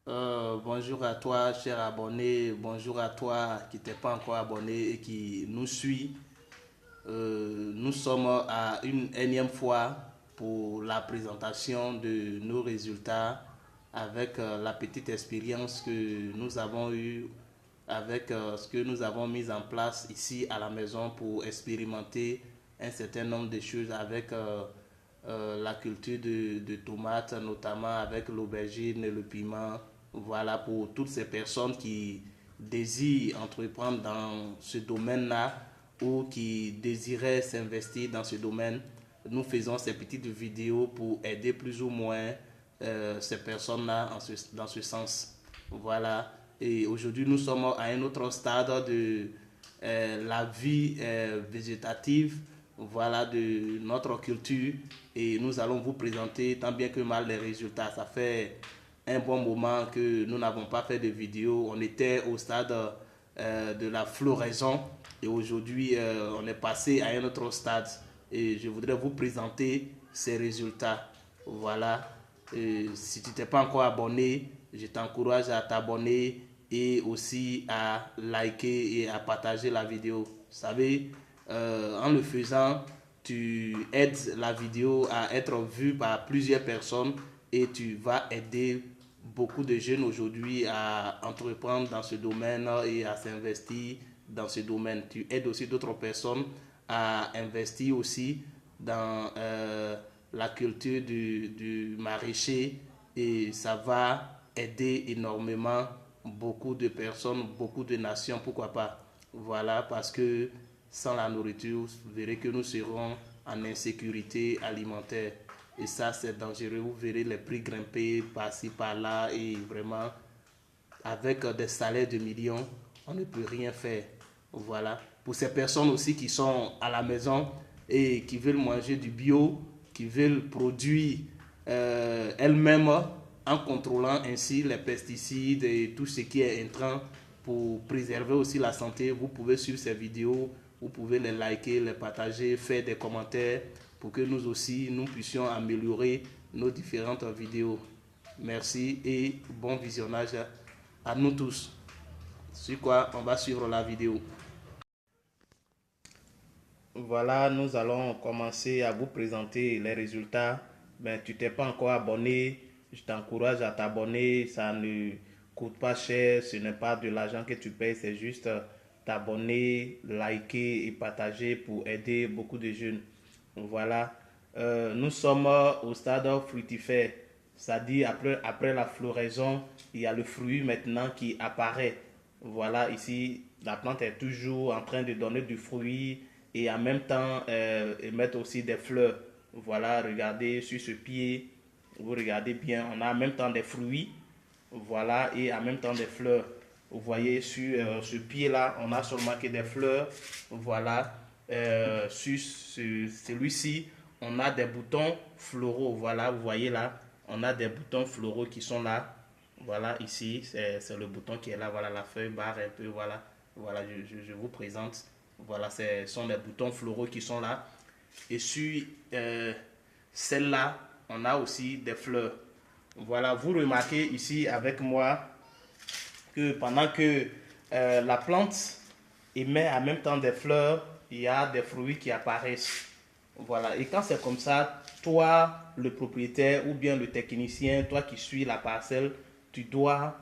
Bonjour à toi, cher abonné. Bonjour à toi qui t'es pas encore abonné et qui nous suit. Nous sommes à une énième fois pour la présentation de nos résultats avec la petite expérience que nous avons eue avec ce que nous avons mis en place ici à la maison pour expérimenter un certain nombre de choses avec la culture de tomates, notamment avec l'aubergine et le piment. Voilà, pour toutes ces personnes qui désirent entreprendre dans ce domaine-là ou qui désiraient s'investir dans ce domaine. Nous faisons ces petites vidéos pour aider plus ou moins ces personnes-là dans ce sens. Voilà. Et aujourd'hui, nous sommes à un autre stade de la vie végétative, voilà, de notre culture. Et nous allons vous présenter tant bien que mal les résultats. Ça fait un bon moment que nous n'avons pas fait de vidéo. On était au stade de la floraison et aujourd'hui, on est passé à un autre stade. Et je voudrais vous présenter ces résultats. Voilà. Si tu t'es pas encore abonné, je t'encourage à t'abonner et aussi à liker et à partager la vidéo. Vous savez, en le faisant, tu aides la vidéo à être vue par plusieurs personnes et tu vas aider beaucoup de jeunes aujourd'hui à entreprendre dans ce domaine et à s'investir dans ce domaine. Tu aides aussi d'autres personnes à investir aussi dans la culture du maraîcher et ça va aider énormément beaucoup de personnes, beaucoup de nations, pourquoi pas. Voilà, parce que sans la nourriture, vous verrez que nous serons en insécurité alimentaire. Et ça, c'est dangereux. Vous verrez les prix grimper par-ci, par-là. Et vraiment, avec des salaires de millions, on ne peut rien faire. Voilà. Pour ces personnes aussi qui sont à la maison et qui veulent manger du bio, qui veulent produire elles-mêmes en contrôlant ainsi les pesticides et tout ce qui est intrant pour préserver aussi la santé, vous pouvez suivre ces vidéos, vous pouvez les liker, les partager, faire des commentaires pour que nous aussi, nous puissions améliorer nos différentes vidéos. Merci et bon visionnage à nous tous. Sur quoi, on va suivre la vidéo. Voilà, nous allons commencer à vous présenter les résultats. Ben, tu t'es pas encore abonné, je t'encourage à t'abonner. Ça ne coûte pas cher, ce n'est pas de l'argent que tu payes, c'est juste t'abonner, liker et partager pour aider beaucoup de jeunes. Voilà, nous sommes au stade fructifère, c'est-à-dire après la floraison, il y a le fruit maintenant qui apparaît. Voilà, ici, la plante est toujours en train de donner du fruit et en même temps émettre aussi des fleurs. Voilà, regardez sur ce pied, vous regardez bien, on a en même temps des fruits, voilà, et en même temps des fleurs. Vous voyez sur ce pied-là, on a seulement que des fleurs, voilà. Sur celui-ci, on a des boutons floraux, voilà, vous voyez là, on a des boutons floraux qui sont là. Voilà, ici, c'est le bouton qui est là. Voilà, la feuille barre un peu. Voilà, voilà je vous présente. Voilà, ce sont les boutons floraux qui sont là. Et sur celle-là, on a aussi des fleurs. Voilà, vous remarquez ici avec moi que pendant que la plante émet en même temps des fleurs, il y a des fruits qui apparaissent. Voilà, et quand c'est comme ça, toi, le propriétaire ou bien le technicien, toi qui suis la parcelle, tu dois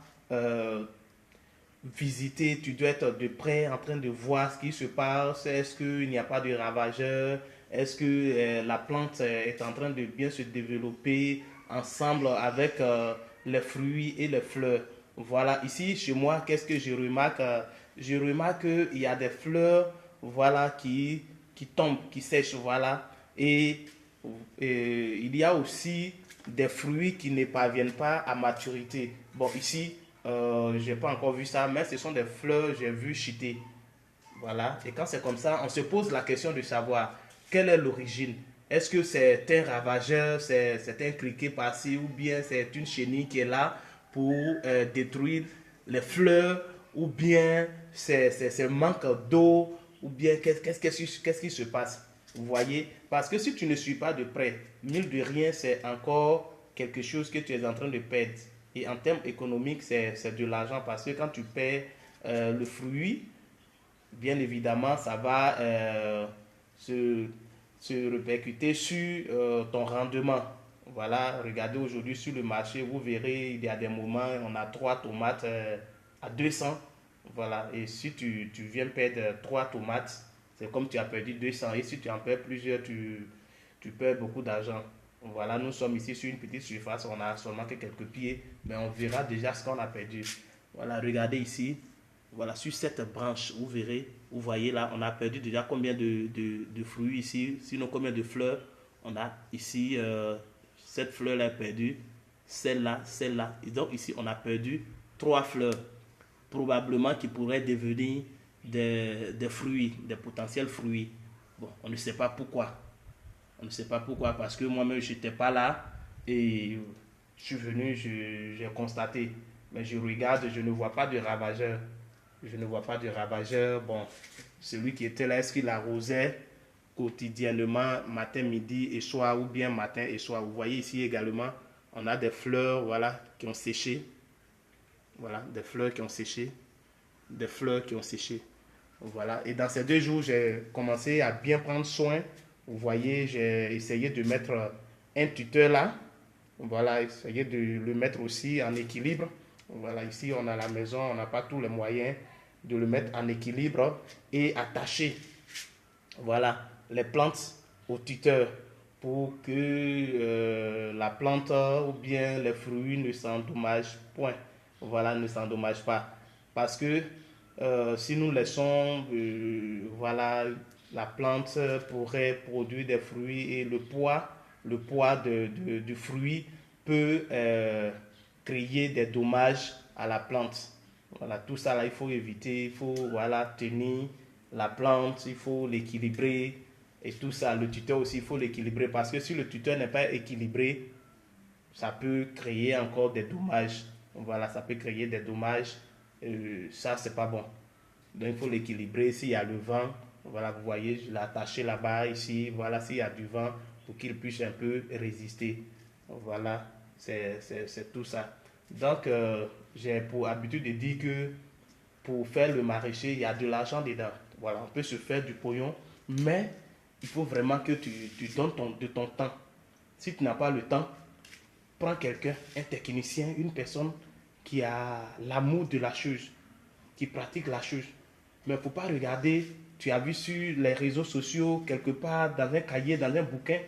visiter, tu dois être de près en train de voir ce qui se passe. Est-ce qu'il n'y a pas de ravageurs? Est-ce que la plante est en train de bien se développer ensemble avec les fruits et les fleurs? Voilà, ici chez moi, qu'est-ce que je remarque? Je remarque qu'il y a des fleurs, voilà, qui tombent, qui sèchent, voilà. Et il y a aussi des fruits qui ne parviennent pas à maturité. Bon, ici, je n'ai pas encore vu ça, mais ce sont des fleurs, j'ai vu chuter. Voilà. Et quand c'est comme ça, on se pose la question de savoir quelle est l'origine. Est-ce que c'est un ravageur, c'est un criquet passé, ou bien c'est une chenille qui est là pour détruire les fleurs, ou bien c'est manque d'eau, ou bien qu'est-ce qui se passe? Vous voyez? Parce que si tu ne suis pas de près, mille de rien, c'est encore quelque chose que tu es en train de perdre. Et en termes économiques, c'est de l'argent parce que quand tu paies le fruit, bien évidemment, ça va se, se répercuter sur ton rendement. Voilà, regardez aujourd'hui sur le marché, vous verrez, il y a des moments, on a 3 tomates à 200. Voilà, et si tu viens perdre 3 tomates, c'est comme tu as perdu 200. Et si tu en perds plusieurs, tu perds beaucoup d'argent. Voilà, nous sommes ici sur une petite surface, on a seulement que quelques pieds, mais on verra déjà ce qu'on a perdu. Voilà, regardez ici. Voilà, sur cette branche, vous verrez, vous voyez là, on a perdu déjà combien de fruits ici, sinon combien de fleurs. On a ici, cette fleur-là est perdue, celle-là, celle-là. Et donc ici, on a perdu 3 fleurs, probablement qui pourraient devenir des fruits, des potentiels fruits. Bon, on ne sait pas pourquoi. On ne sait pas pourquoi, parce que moi-même, je n'étais pas là et je suis venu, j'ai constaté. Mais je regarde, je ne vois pas de ravageur. Je ne vois pas de ravageur. Bon, celui qui était là, est-ce qu'il arrosait quotidiennement, matin, midi et soir, ou bien matin et soir? Vous voyez ici également, on a des fleurs, voilà, qui ont séché. Voilà, des fleurs qui ont séché. Des fleurs qui ont séché. Voilà. Et dans ces 2 jours, j'ai commencé à bien prendre soin. Vous voyez, j'ai essayé de mettre un tuteur là. Voilà, essayer de le mettre aussi en équilibre. Voilà, ici on a la maison, on n'a pas tous les moyens de le mettre en équilibre et attacher, voilà, les plantes au tuteur pour que la plante ou bien les fruits ne s'endommagent point. Voilà, ne s'endommagent pas. Parce que si nous laissons, voilà, la plante pourrait produire des fruits et le poids du fruit peut créer des dommages à la plante. Voilà, tout ça là, il faut éviter, il faut voilà, tenir la plante, il faut l'équilibrer et tout ça. Le tuteur aussi, il faut l'équilibrer parce que si le tuteur n'est pas équilibré, ça peut créer encore des dommages. Voilà, ça peut créer des dommages. Ça, c'est pas bon. Donc, il faut l'équilibrer. S'il y a le vent, voilà, vous voyez, je l'ai attaché là-bas, ici. Voilà, s'il y a du vent, pour qu'il puisse un peu résister. Voilà, c'est tout ça. Donc, j'ai pour habitude de dire que pour faire le maraîcher, il y a de l'argent dedans. Voilà, on peut se faire du pognon, mais il faut vraiment que tu donnes de ton temps. Si tu n'as pas le temps, prends quelqu'un, un technicien, une personne qui a l'amour de la chose, qui pratique la chose. Mais il ne faut pas regarder, tu as vu sur les réseaux sociaux, quelque part, dans un cahier, dans un bouquin,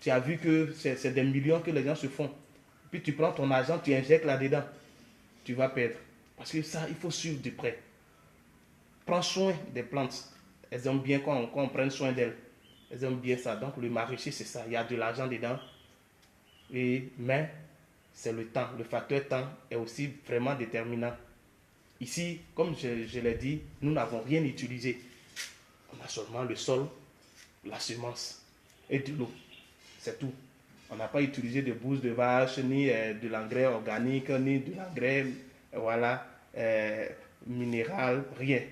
tu as vu que c'est des millions que les gens se font. Puis tu prends ton argent, tu injectes là-dedans. Tu vas perdre. Parce que ça, il faut suivre de près. Prends soin des plantes. Elles aiment bien qu'on prenne soin d'elles. Elles aiment bien ça. Donc le maraîcher, c'est ça. Il y a de l'argent dedans. Mais c'est le temps. Le facteur temps est aussi vraiment déterminant. Ici, comme je l'ai dit, nous n'avons rien utilisé. On a seulement le sol, la semence et de l'eau. C'est tout. On n'a pas utilisé de bouse de vache, ni de l'engrais organique, ni de l'engrais voilà, minéral, rien.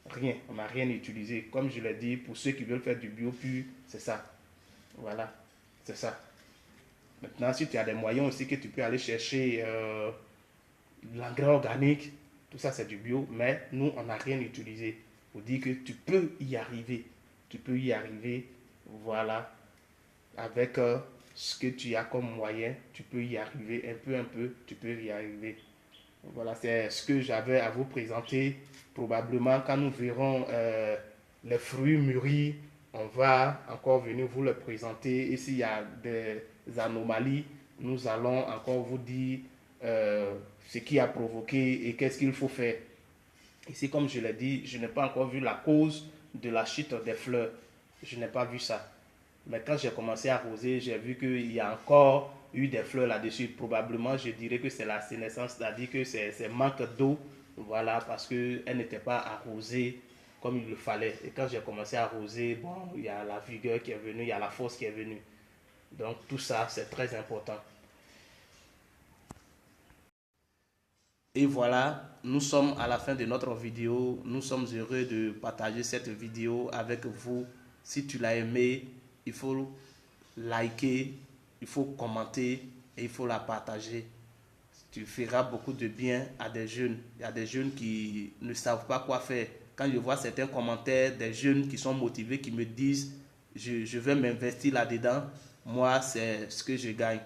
Rien. On n'a rien utilisé. Comme je l'ai dit, pour ceux qui veulent faire du bio pur, c'est ça. Voilà, c'est ça. Maintenant, si tu as des moyens aussi que tu peux aller chercher l'engrais organique, tout ça c'est du bio, mais nous, on n'a rien utilisé. Pour dire que tu peux y arriver. Tu peux y arriver, voilà, avec ce que tu as comme moyen, tu peux y arriver un peu, tu peux y arriver. Voilà, c'est ce que j'avais à vous présenter. Probablement, quand nous verrons les fruits mûris, on va encore venir vous le présenter. Et s'il y a des anomalies, nous allons encore vous dire ce qui a provoqué et qu'est-ce qu'il faut faire. Ici, comme je l'ai dit, je n'ai pas encore vu la cause de la chute des fleurs. Je n'ai pas vu ça. Mais quand j'ai commencé à arroser, j'ai vu qu'il y a encore eu des fleurs là-dessus. Probablement, je dirais que c'est la sénescence, c'est-à-dire que c'est manque d'eau. Voilà, parce qu'elle n'était pas arrosée comme il le fallait. Et quand j'ai commencé à arroser, bon, il y a la vigueur qui est venue, il y a la force qui est venue. Donc tout ça, c'est très important. Et voilà, nous sommes à la fin de notre vidéo. Nous sommes heureux de partager cette vidéo avec vous. Si tu l'as aimé, il faut liker, il faut commenter et il faut la partager. tu feras beaucoup de bien à des jeunes. Il y a des jeunes qui ne savent pas quoi faire. Quand je vois certains commentaires des jeunes qui sont motivés, qui me disent je vais m'investir là-dedans, moi c'est ce que je gagne.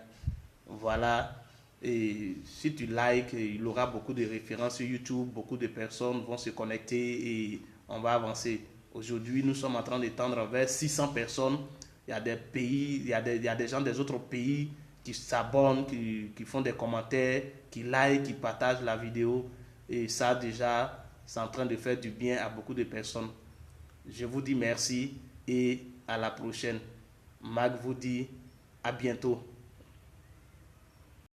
Voilà. Et si tu likes, il y aura beaucoup de références sur YouTube, beaucoup de personnes vont se connecter et on va avancer. Aujourd'hui, nous sommes en train d'étendre vers 600 personnes. Il y a des pays, il y a des gens des autres pays qui s'abonnent, qui font des commentaires, qui like, qui partagent la vidéo. Et ça, déjà, c'est en train de faire du bien à beaucoup de personnes. Je vous dis merci et à la prochaine. Mag vous dit à bientôt.